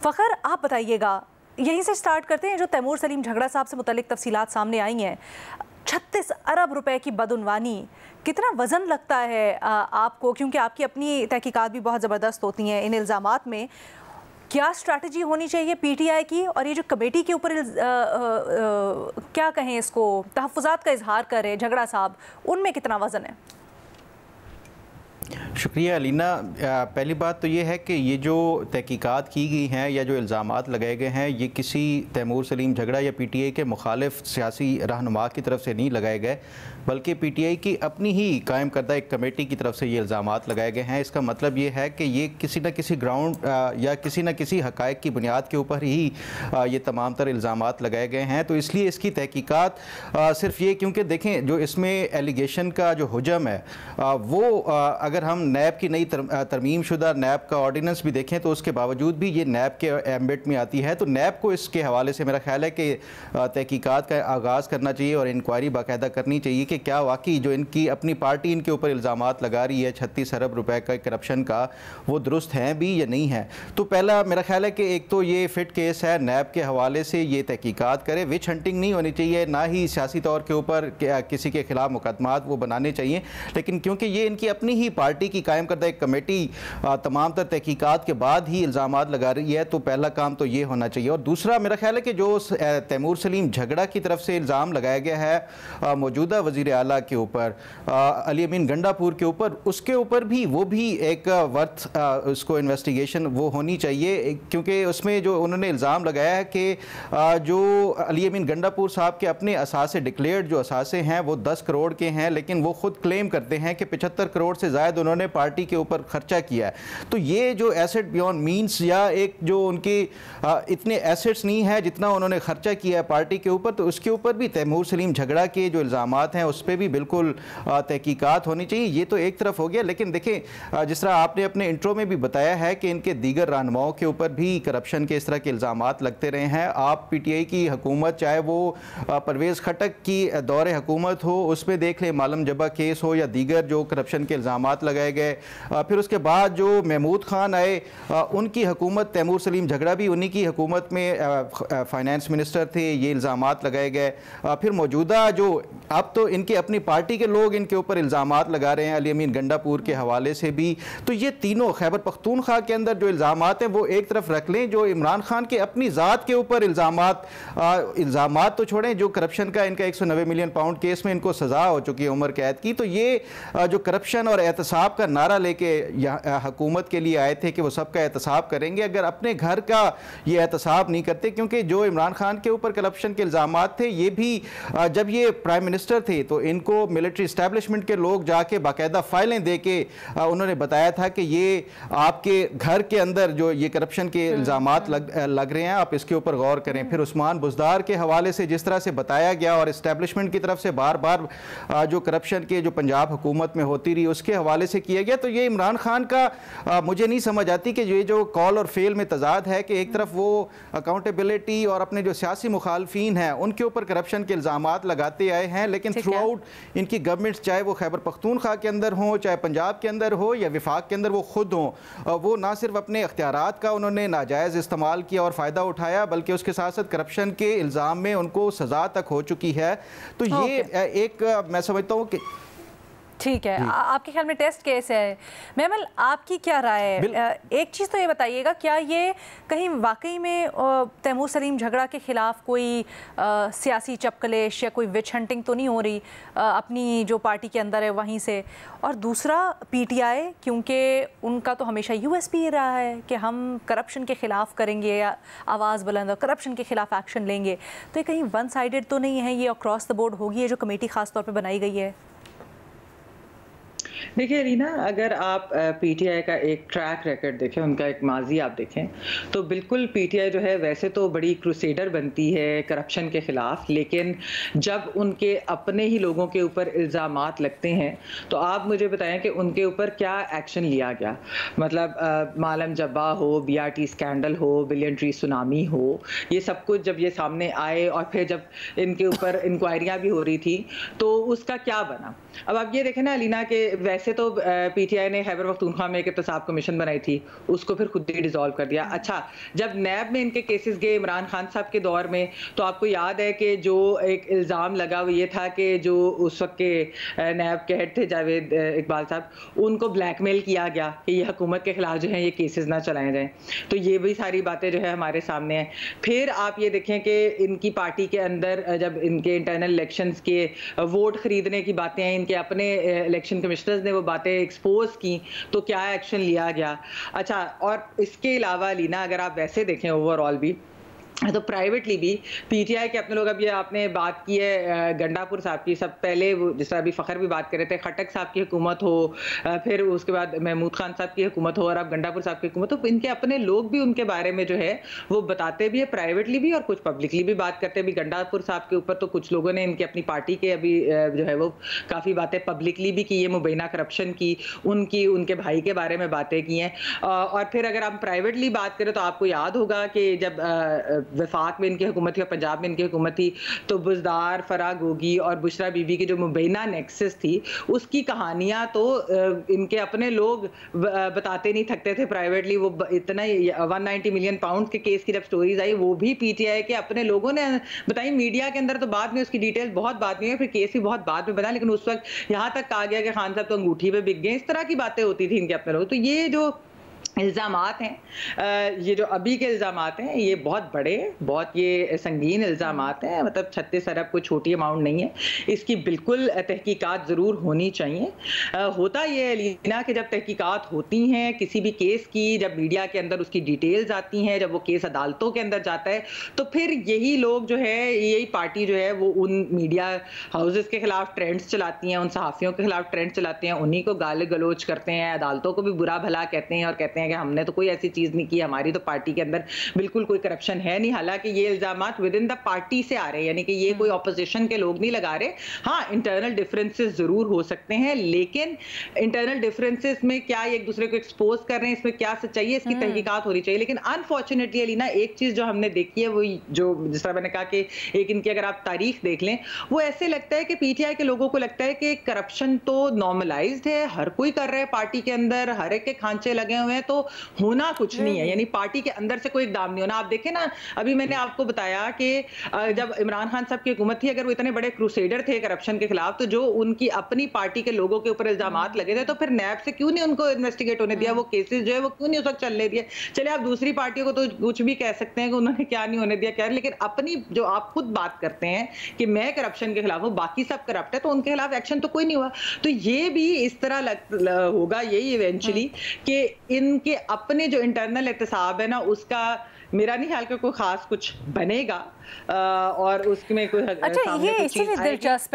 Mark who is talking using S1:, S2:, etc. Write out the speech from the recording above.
S1: फ़खर, आप बताइएगा, यहीं से स्टार्ट करते हैं। जो तैमूर सलीम झगड़ा साहब से मुतल्लिक तफसीलात सामने आई हैं, 36 अरब रुपए की बदउनवानी, कितना वज़न लगता है आपको, क्योंकि आपकी अपनी तहकीकात भी बहुत ज़बरदस्त होती हैं इन इल्ज़ामात में। क्या स्ट्रैटेजी होनी चाहिए पीटीआई की, और ये जो कमेटी के ऊपर क्या कहें इसको, तहफ़्फ़ुज़ात का इजहार कर रहे हैं झगड़ा साहब, उनमें कितना वज़न है?
S2: शुक्रिया अलीना। पहली बात तो ये है कि ये जो तहकीकात की गई हैं या जो इल्ज़ामात लगाए गए हैं, ये किसी तैमूर सलीम झगड़ा या पीटीआई के मुखालिफ सियासी रहनुमा की तरफ से नहीं लगाए गए, बल्कि पीटीआई की अपनी ही कायम करदा एक कमेटी की तरफ से ये इल्ज़ामात लगाए गए हैं। इसका मतलब ये है कि ये किसी न किसी ग्राउंड या किसी न किसी हक़ाइक़ की बुनियाद के ऊपर ही ये तमाम तर इल्ज़ामात लगाए गए हैं। तो इसलिए इसकी तहकीकात सिर्फ ये, क्योंकि देखें जो इसमें एलिगेशन का जो हुजम है वो अगर हम नैब की नई तरमीम शुदा नैब का ऑर्डिनेंस भी देखें तो उसके बावजूद भी ये नैब के एम्बिट में आती है। तो नैब को इसके हवाले से मेरा ख्याल है कि तहकीकात का आगाज़ करना चाहिए और इंक्वायरी बाकायदा करनी चाहिए कि क्या वाकई जो इनकी अपनी पार्टी इनके ऊपर इल्ज़ामात लगा रही है 36 अरब रुपए का करप्शन का, वो दुरुस्त हैं भी या नहीं है। तो पहला मेरा ख्याल है कि एक तो ये फिट केस है, नैब के हवाले से ये तहकीकात करे। विच हंटिंग नहीं होनी चाहिए, ना ही सियासी तौर के ऊपर किसी के खिलाफ मुकदमात वो बनाने चाहिए, लेकिन क्योंकि ये इनकी अपनी ही पार्टी की कायम करदा एक कमेटी तमाम तर तहकीकात के बाद ही इल्ज़ामात लगा रही है, तो पहला काम तो ये होना चाहिए। और दूसरा मेरा ख्याल है कि जो तैमूर सलीम झगड़ा की तरफ से इल्ज़ाम लगाया गया है मौजूदा वज़ीर आला के ऊपर, अली अमीन गंडापुर के ऊपर, उसके ऊपर भी वो भी एक वर्थ उसको इन्वेस्टिगेशन वो होनी चाहिए, क्योंकि उसमें जो उन्होंने इल्ज़ाम लगाया है कि जो अली अमीन गंडापुर साहब के अपने असासे डिक्लेयर्ड जो असासे हैं वो 10 करोड़ के हैं, लेकिन वो खुद क्लेम करते हैं कि 75 करोड़ से ज़ायद उन्होंने पार्टी के ऊपर खर्चा किया है। तो ये जो एसेट बियॉन्ड मींस या एक जो उनके इतने एसेट्स नहीं है जितना उन्होंने खर्चा किया है पार्टी के ऊपर, तो उसके ऊपर भी तैमूर सलीम झगड़ा के जो इल्ज़ामात हैं उस पर भी बिल्कुल तहकीकात होनी चाहिए। ये तो एक तरफ हो गया, लेकिन देखें जिस तरह आपने अपने इंट्रो में भी बताया है कि इनके दीगर रहनुमाओं के ऊपर भी करप्शन के इस तरह के इल्ज़ामात लगते रहे हैं। आप पीटीआई की हुकूमत, चाहे वो परवेज़ खटक की दौरे हुकूमत हो, उसमें देख लें मालम जबा केस हो या दीगर जो करप्शन के इल्ज़ामात लगाए गए, फिर उसके बाद जो महमूद खान आए उनकी हुकूमत, तैमूर सलीम झगड़ा भी उन्हीं की हुकूमत में फाइनेंस मिनिस्टर थे, ये इल्ज़ामात लगाए गए। फिर मौजूदा जो अब तो इनके अपनी पार्टी के लोग इनके ऊपर इल्ज़ामात लगा रहे हैं अली अमीन गंडापुर के हवाले से भी। तो ये तीनों खैबर पख्तूनख्वा के अंदर जो इल्ज़ामात हैं वो एक तरफ रख लें, जो इमरान खान के अपनी ज़ात के ऊपर इल्ज़ामात तो छोड़ें, जो करप्शन का इनका 190 मिलियन पाउंड केस में इनको सज़ा हो चुकी है उम्र कैद की, तो ये जो करप्शन और एहतसाब का नारा लेके हुकूमत के लिए आए थे कि वो सबका एहतसाब करेंगे, अगर अपने घर का ये एहतसाब नहीं करते, क्योंकि जो इमरान खान के ऊपर करप्शन के इल्ज़ामात थे ये भी जब ये प्राइम मिनिस्टर थे तो इनको मिलिट्री इस्टेब्लिशमेंट के लोग जाके बाकायदा फाइलें दे के उन्होंने बताया था कि ये आपके घर के अंदर जो ये करप्शन के इल्ज़ामात लग रहे हैं, आप इसके ऊपर गौर करें। फिर उस्मान बुज़दार के हवाले से जिस तरह से बताया गया और इस्टेब्लिशमेंट की तरफ से बार बार जो करप्शन के जो पंजाब हुकूमत में होती रही उसके हवाले से किया गया, तो ये इमरान खान का मुझे नहीं समझ आती कि ये जो कॉल और फेल में तजाद है कि एक तरफ वो अकाउंटेबिलिटी और अपने जो सियासी मुखालफीन हैं उनके ऊपर करप्शन के इल्ज़ामात लगाते आए हैं, लेकिन थ्रू आउट इनकी गवर्नमेंट, चाहे वो खैबर पख्तूनख्वा के अंदर हो, चाहे पंजाब के अंदर हो या विफाक के अंदर वो खुद हों, वो ना सिर्फ अपने इख्तियारात का उन्होंने नाजायज़ इस्तेमाल किया और फ़ायदा उठाया, बल्कि उसके साथ साथ करप्शन के इल्ज़ाम में उनको सज़ा तक हो चुकी है। तो ये एक मैं समझता हूँ कि
S1: ठीक है। आपके ख्याल में टेस्ट केस है, महमल आपकी क्या राय है? एक चीज़ तो ये बताइएगा, क्या ये कहीं वाकई में तैमूर सलीम झगड़ा के ख़िलाफ़ कोई सियासी चपकलेश या कोई विच हंटिंग तो नहीं हो रही अपनी जो पार्टी के अंदर है वहीं से? और दूसरा पीटीआई, क्योंकि उनका तो हमेशा यूएसपी रहा है कि हम करप्शन के ख़िलाफ़ करेंगे या आवाज़ बुलंद और करप्शन के ख़िलाफ़ एक्शन लेंगे, तो ये कहीं वन साइडेड तो नहीं है, ये अक्रॉस द बोर्ड होगी, ये जो कमेटी ख़ास तौर पर बनाई गई है?
S3: देखिए रीना, अगर आप पीटीआई का एक ट्रैक रिकॉर्ड देखें, उनका एक माजी आप देखें, तो बिल्कुल पीटीआई जो है वैसे तो बड़ी क्रूसेडर बनती है करप्शन के ख़िलाफ़, लेकिन जब उनके अपने ही लोगों के ऊपर इल्ज़ामात लगते हैं तो आप मुझे बताएं कि उनके ऊपर क्या एक्शन लिया गया। मतलब मालम जब्बा हो, बीआरटी स्कैंडल हो, बिलियन ट्री सुनामी हो, ये सब कुछ जब ये सामने आए और फिर जब इनके ऊपर इंक्वायरियाँ भी हो रही थी तो उसका क्या बना। अब आप ये देखें ना अलीना, के वैसे तो पीटीआई ने खैबर पख्तूनख्वा में एक एहतसाब कमीशन बनाई थी, उसको फिर खुद ही डिसॉल्व कर दिया। अच्छा, जब नैब में इनके केसेस गए इमरान खान साहब के दौर में, तो आपको याद है कि जो एक इल्ज़ाम लगा वो ये था कि जो उस वक्त के नैब के हेड थे जावेद इकबाल साहब, उनको ब्लैकमेल किया गया कि ये हुकूमत के खिलाफ जो है ये केसेस ना चलाए जाएं। तो ये भी सारी बातें जो है हमारे सामने हैं। फिर आप ये देखें कि इनकी पार्टी के अंदर जब इनके इंटरनल इलेक्शंस के वोट खरीदने की बातें हैं, इनके अपने इलेक्शन कमिश्नर्स ने वो बातें एक्सपोज की, तो क्या एक्शन लिया गया। अच्छा, और इसके अलावा लीना अगर आप वैसे देखें ओवरऑल भी, तो प्राइवेटली भी पीटीआई के अपने लोग, अब ये आपने बात की है गंडापुर साहब की, सब पहले वो जिस तरह अभी फ़खर भी बात कर रहे थे, खटक साहब की हुकूमत हो, फिर उसके बाद महमूद खान साहब की हुकूमत हो, और अब गंडापुर साहब की हुकूमत हो, तो इनके अपने लोग भी उनके बारे में जो है वो बताते भी है प्राइवेटली भी और कुछ पब्लिकली भी बात करते भी। गंडापुर साहब के ऊपर तो कुछ लोगों ने इनकी अपनी पार्टी के अभी जो है वो काफ़ी बातें पब्लिकली भी की है, मुबैना करप्शन की, उनकी उनके भाई के बारे में बातें की हैं। और फिर अगर हम प्राइवेटली बात करें तो आपको याद होगा कि जब वफाक में इनकी हुकूमत थी और पंजाब में इनकी हुकूमत थी, तो बुज़दार, फराह गोगी और बुशरा बीबी की जो मुबैना नेक्सस थी, उसकी कहानियां तो इनके अपने लोग बताते नहीं थकते थे प्राइवेटली। वो इतना 190 मिलियन पाउंड के केस की जब स्टोरीज आई, वो भी पीटीआई के अपने लोगों ने बताई मीडिया के अंदर, तो बाद में उसकी डिटेल बहुत बाद में, फिर केस भी बहुत बाद में बना, लेकिन उस वक्त यहाँ तक कहा गया कि खान साहब तो अंगूठी पे बिक गए। इस तरह की बातें होती थी इनके अपने लोग। तो ये जो इल्ज़ामात हैं, ये जो अभी के इल्ज़ामात हैं, ये बहुत बड़े, बहुत ये संगीन इल्ज़ामात हैं। मतलब 36 अरब कोई छोटी अमाउंट नहीं है। इसकी बिल्कुल तहकीकात ज़रूर होनी चाहिए। होता ये है लीना कि जब तहकीकात होती हैं किसी भी केस की, जब मीडिया के अंदर उसकी डिटेल्स आती हैं, जब वो केस अदालतों के अंदर जाता है, तो फिर यही लोग जो है, यही पार्टी जो है वो उन मीडिया हाउसेस के खिलाफ ट्रेंड्स चलाती हैं, उन सहाफ़ियों के खिलाफ ट्रेंड्स चलाते हैं, उन्हीं को गाली गलौज करते हैं, अदालतों को भी बुरा भला कहते हैं और कहते हैं कि हमने तो कोई ऐसी चीज नहीं की, हमारी तो पार्टी के अंदर बिल्कुल कोई करप्शन है नहीं। हालांकि ये इल्जामात विद इन द पार्टी से आ रहे हैं, यानी कि ये कोई ऑपोजिशन के लोग नहीं लगा रहे। हाँ, इंटरनल डिफरेंसेस जरूर हो सकते हैं, लेकिन इंटरनल डिफरेंसेस में क्या एक दूसरे को एक्सपोज कर रहे हैं, इसमें क्या सच्चाई है, इसकी तहकीकात होनी चाहिए। लेकिन अनफॉर्चुनेटली अलीना, एक चीज जो हमने देखी है, वो जो जिस तरह मैंने कहा कि एक इनकी अगर आप तारीख देख लें, वो ऐसे लगता है कि पीटीआई के लोगों को लगता है कि करप्शन तो नॉर्मलाइज्ड है, हर कोई कर रहा है पार्टी के अंदर, हर एक के खांचे लगे हुए हैं, तो होना कुछ नहीं है, यानी पार्टी के अंदर से कोई इकदाम नहीं होना। आप देखें ना, अभी मैंने आपको बताया कि जब इमरान खान साहब की हुकूमत थी, अगर वो इतने बड़े क्रूसेडर थे करप्शन के खिलाफ, तो जो उनकी अपनी पार्टी के लोगों के ऊपर इल्जामात लगे थे, तो फिर नैब से क्यों नहीं उनको इन्वेस्टिगेट होने दिया, वो केसेस जो है वो क्यों नहीं उस वक्त चलने दिए। चले आप दूसरी पार्टियों को तो कुछ भी कह सकते हैं कि उन्होंने क्या नहीं होने दिया, क्या, लेकिन अपनी जो आप खुद बात करते हैं कि मैं करप्शन के खिलाफ हूँ, बाकी सब करप्ट है, तो उनके खिलाफ एक्शन तो कोई नहीं हुआ। तो ये भी इस तरह होगा यही इवेंचुअली कि इनके अपने जो इंटरनल एहतसाब है ना, उसका मेरा नहीं ख्याल कि कोई खास कुछ बनेगा और उसमें कोई
S1: अच्छा, ये इसीलिए दिलचस्प है